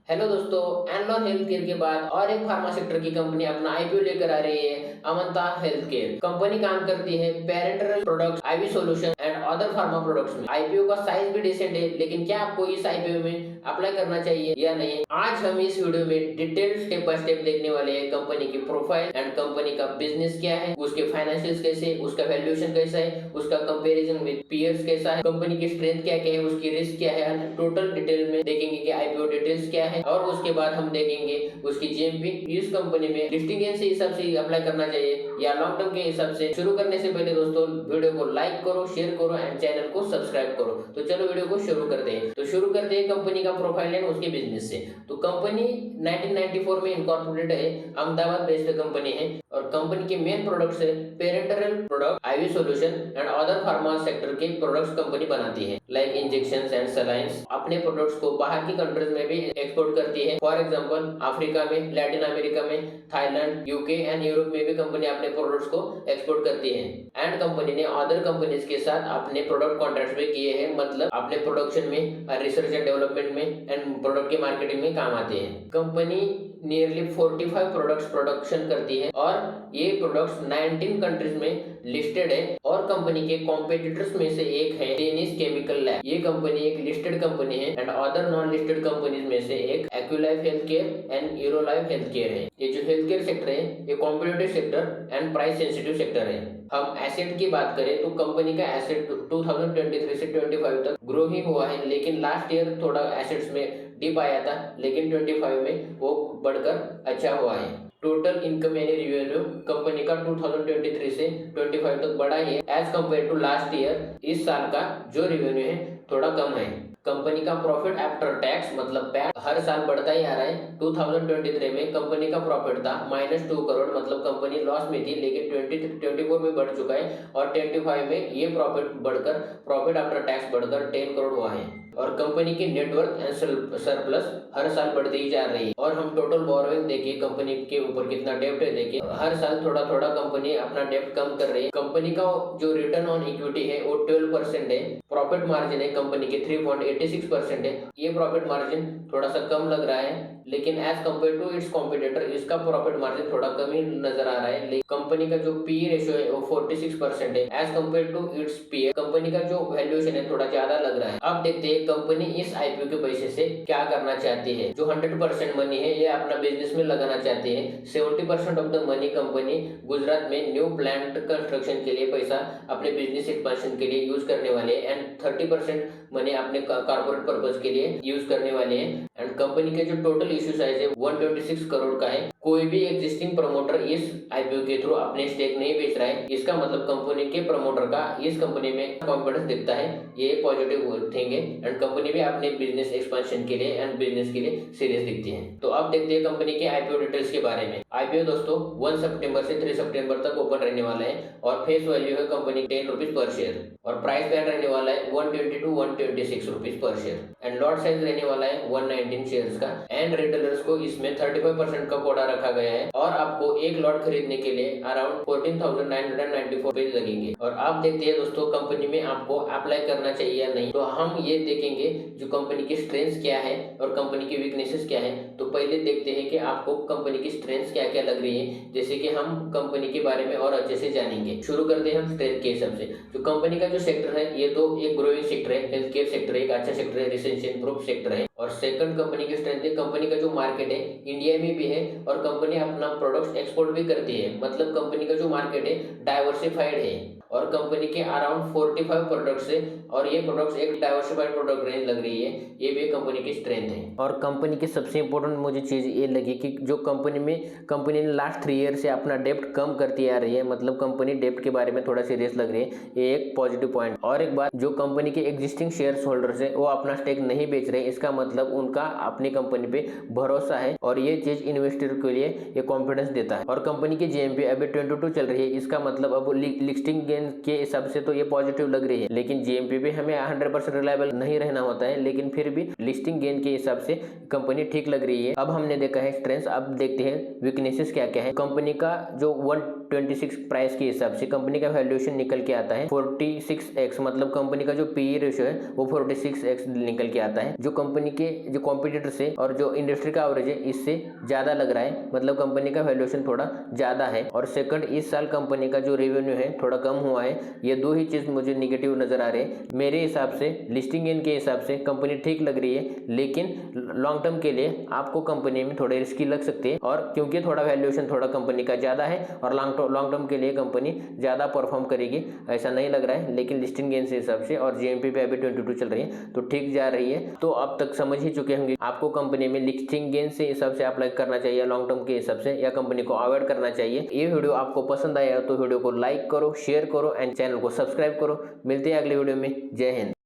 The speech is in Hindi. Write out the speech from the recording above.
हेलो दोस्तों, एनलॉन हेल्थ केयर के बाद और एक फार्मा सेक्टर की कंपनी अपना आईपीओ लेकर आ रही है, अमंता हेल्थ केयर। कंपनी काम करती है parental products, IV solution and other pharma products में। आईपीओ का साइज भी डिसेंट है, लेकिन क्या आपको इस आईपीओ में अप्लाई करना चाहिए या नहीं, आज हम इस वीडियो में डिटेल स्टेप बाय स्टेप देखने वाले हैं। कंपनी की प्रोफाइल एंड कंपनी का बिजनेस क्या है, उसके फाइनेंशियल्स कैसे, उसका वैल्यूएशन कैसा है, उसका कंपैरिजन विद पीयर्स कैसा है, कंपनी की स्ट्रेंथ क्या क्या है, उसकी रिस्क क्या है, टोटल डिटेल में देखेंगे कि आईपीओ डिटेल्स क्या है। और उसके बाद हम देखेंगे उसकी जीएमपी, इस कंपनी में लिस्टिंग के हिसाब से अप्लाई करना चाहिए या लॉन्ग टर्म के हिसाब से। शुरू करने से पहले दोस्तों वीडियो को लाइक करो, शेयर करो एंड चैनल को सब्सक्राइब करो। तो चलो वीडियो को शुरू करते हैं। तो शुरू करते हैं कंपनी का प्रोफाइल एंड उसके बिजनेस से। तो कंपनी 1994 में इनकॉर्पोरेटेड है, अहमदाबाद बेस्ड कंपनी है और कंपनी के मेन प्रोडक्ट्स है parental product, IV solution and other pharma sector के प्रोडक्ट्स कंपनी बनाती है, लाइक इंजेक्शंस एंड सलाइंस। अपने प्रोडक्ट्स को बाहर की कंट्रीज में भी एक्सपोर्ट करती है। फॉर एग्जांपल अफ्रीका में, लैटिन अमेरिका में, थाईलैंड, यूके एंड यूरोप में भी कंपनी अपने प्रोडक्ट्स को एक्सपोर्ट करती है। एंड कंपनी ने अदर कंपनीज के साथ अपने प्रोडक्ट कॉन्ट्रैक्ट्स भी किए हैं, मतलब अपने प्रोडक्शन में, रिसर्च एंड डेवलपमेंट में एंड प्रोडक्ट के मार्केटिंग में काम आते हैं। कंपनी नियरली 45 प्रोडक्ट्स प्रोडक्शन करती है और ये प्रोडक्ट्स 19 कंट्रीज में लिस्टेड है। और कंपनी के कॉम्पिटिटर्स में से एक है डेनिस केमिकल लैब। ये कंपनी एक लिस्टेड कंपनी है and other non listed companies में से एक Aculife health care and Eurolife health care है। ये जो हेल्थ केयर सेक्टर है ये competitive sector and price sensitive sector है। हम एसेट की बात करें तो कंपनी का एसेट 2023 से 25 तक ग्रो ही हुआ है, लेकिन लास्ट ईयर थोड़ा एसेट्स में डिप आया था, लेकिन 25 में वो बढ़कर अच्छा हुआ है। टोटल इनकम यानी रेवेन्यू कंपनी का 2023 से 25 तक बढ़ा है as compare to last year. इस साल का जो रेवेन्यू है थोड़ा कम है। कंपनी का प्रॉफिट आफ्टर टैक्स मतलब पैट हर साल बढ़ता ही आ रहा है। 2023 में कंपनी का प्रॉफिट था -2 करोड़, मतलब कंपनी लॉस में थी, लेकिन 2024 में बढ़ चुका है और 25 में ये प्रॉफिट आफ्टर टैक्स बढ़कर 10 करोड़ हुआ है। और कंपनी की नेटवर्थ एंड सरप्लस हर साल बढ़ती ही जा रही है। और हम टोटल बोरोइंग देखिए कंपनी के ऊपर कितना डेब्ट है, देखिए हर साल थोड़ा थोड़ा कंपनी अपना डेब्ट कम कर रही है। कंपनी का जो रिटर्न ऑन इक्विटी है वो 12% है। प्रॉफिट मार्जिन है कंपनी के 3.86% है। ये प्रॉफिट मार्जिन थोड़ा सा कम लग रहा है, लेकिन as compare to its competitor इसका प्रॉफिट मार्जिन थोड़ा कम ही नजर आ रहा है। लेकिन कंपनी का जो पी रेशियो है वो 46% है as compare to its peer. Company का जो वैल्यूएशन है थोड़ा ज्यादा लग रहा है। अब देखते हैं कंपनी इस आईपीओ के पैसे से क्या करना चाहती है। जो 100% मनी है ये अपना बिजनेस में लगाना चाहती है। 70% of the money company Gujarat में न्यू प्लांट कंस्ट्रक्शन के लिए पैसा अपने बिजनेस एक्सपेंशन के लिए यूज करने वाले हैं एंड 30% मनी अपने कॉर्पोरेट पर्पज के लिए यूज करने वाले हैं। एंड कंपनी के जो टोटल इश्यू साइज है 126 करोड़ का है। कोई भी एग्जिस्टिंग प्रमोटर इस आईपीओ के थ्रू अपने स्टेक नहीं बेच रहा है। इसका मतलब कंपनी के प्रमोटर का इस कंपनी में कॉन्फिडेंस दिखता है, ये पॉजिटिव थिंग है। एंड कंपनी भी अपने बिजनेस एक्सपेंशन के लिए एंड बिजनेस के लिए सीरियस दिखती है। तो अब देखते हैं कंपनी के आईपीओ डिटेल्स के बारे में। आईपीओ दोस्तों 1 सितंबर से 3 सितंबर तक ओपन रहने वाला है और फेस वैल्यू है कंपनी 10 रुपीज पर शेयर और प्राइस बैंड रहने वाला है 120 to 126 rupees per share and lot size रहने वाला है 119 शेयर्स का। एंड रिटेलर्स को इसमें 35% का कोटा रखा गया है और आपको एक लॉट खरीदने के लिए अराउंड 14,994 रुपीज लगेंगे। और आप देखते हैं दोस्तों कंपनी में आपको अप्लाई करना चाहिए या नहीं। तो हम ये देखेंगे जो कंपनी की स्ट्रेंथ क्या है और कंपनी की वीकनेसेस क्या है। तो पहले देखते हैं कि आपको कंपनी की स्ट्रेंथ क्या क्या लग रही है, जैसे कि हम कंपनी के बारे में और अच्छे से जानेंगे। शुरू करते हैं हम स्ट्रेंथ के हिसाब से। जो कंपनी का जो सेक्टर है ये तो एक ग्रोइंग सेक्टर है, हेल्थ केयर सेक्टर एक अच्छा सेक्टर है, रिसर्च एंड प्रूफ सेक्टर है। और सेकंड कंपनी की स्ट्रेंथ है कंपनी का जो मार्केट है इंडिया में भी है और कंपनी अपना प्रोडक्ट्स एक्सपोर्ट भी करती है, मतलब कंपनी का जो मार्केट है डाइवर्सिफाइड है। और कंपनी के अराउंड 45 प्रोडक्ट्स है और ये प्रोडक्ट्स एक डाइवर्सिफाइड प्रोडक्ट रेंज लग रही है, ये भी कंपनी की स्ट्रेंथ है। और कंपनी की सबसे इंपॉर्टेंट मुझे चीज ये लगी कि जो कंपनी ने लास्ट 3 ईयर से अपना डेब्ट कम करती आ रही है, मतलब कंपनी डेब्ट के बारे में थोड़ा सीरियस लग रही है, ये एक पॉजिटिव पॉइंट। और एक बात, जो कंपनी के एग्जिस्टिंग शेयर होल्डर्स है वो अपना स्टेक नहीं बेच रहे, इसका मतलब उनका अपनी कंपनी पे भरोसा है और ये चीज इन्वेस्टर के लिए ये कॉन्फिडेंस देता है। और कंपनी की जीएमपी अभी 22 चल रही है, इसका मतलब अब लिस्टिंग के हिसाब से तो ये पॉजिटिव लग रही है, लेकिन जीएमपी भी हमें 100% रिलायबल नहीं रहना होता है, लेकिन फिर भी लिस्टिंग गेन के हिसाब से कंपनी ठीक लग रही है। अब हमने देखा है स्ट्रेंथ, अब देखते हैं वीकनेसेस क्या क्या है। कंपनी का जो 26 प्राइस के हिसाब से कंपनी का वैल्यूएशन निकल के आता है 46x, मतलब कंपनी का जो पीई रेशियो है वो 46x निकल के आता है, जो कंपनी के जो कॉम्पिटिटर से और जो इंडस्ट्री का एवरेज है इससे ज्यादा लग रहा है, मतलब कंपनी का वैल्यूएशन थोड़ा ज्यादा है। और सेकंड, इस साल कंपनी का जो रेवेन्यू है थोड़ा कम हुआ है। ये दो ही चीज मुझे निगेटिव नजर आ रहे हैं। मेरे हिसाब से लिस्टिंग गेन के हिसाब से कंपनी ठीक लग रही है, लेकिन लॉन्ग टर्म के लिए आपको कंपनी में थोड़े रिस्की लग सकते हैं, और क्योंकि थोड़ा वैल्यूएशन थोड़ा कंपनी का ज्यादा है और लॉन्ग टर्म के लिए कंपनी ज्यादा परफॉर्म करेगी ऐसा नहीं लग रहा है। लेकिन लिस्टिंग गेन से हिसाब से और जीएमपी पे अभी 22 चल रही है तो ठीक जा रही है। तो अब तक समझ ही चुके होंगे आपको कंपनी में लिस्टिंग गेन से हिसाब से अप्लाई करना चाहिए लॉन्ग टर्म के हिसाब से, या कंपनी को अवॉइड करना चाहिए। ये वीडियो आपको पसंद आया तो वीडियो को लाइक करो, शेयर करो एंड चैनल को सब्सक्राइब करो। मिलते हैं अगले वीडियो में। जय हिंद।